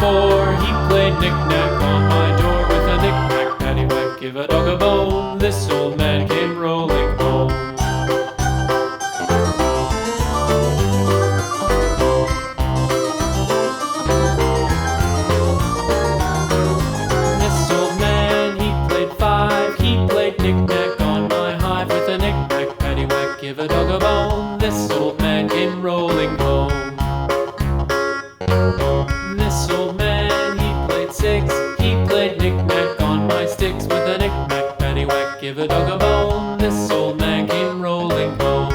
4, he played knick-knack on my door with a knick-knack, paddywhack, give a dog a bone. This old man came rolling home. This old man, he played 5, he played knick-knack on my hive with a knick-knack, paddywhack, give a dog a bone. This old man came rolling home. This old man, he played 6, he played knick-knack on my sticks with a knick-knack, paddywhack, give a dog a bone. This old man came rolling home.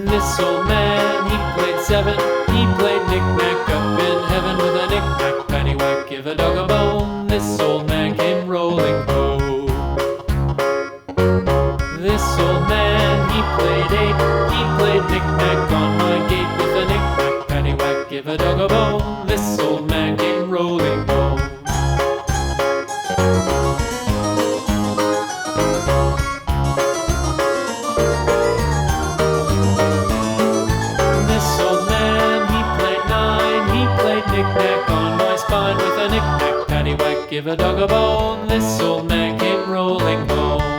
This old man, he played 7, he played knick-knack up in heaven with a knick-knack, paddywhack, give a dog a bone. This old man came rolling home. This old man, he played 8, he played knick-knack on my gate with a knick-knack, paddywhack, give a dog a bone. This old man came rolling home. This old man, he played 9, he played knick-knack on my spine with a knick-knack, paddywhack, give a dog a bone. This old man came rolling home.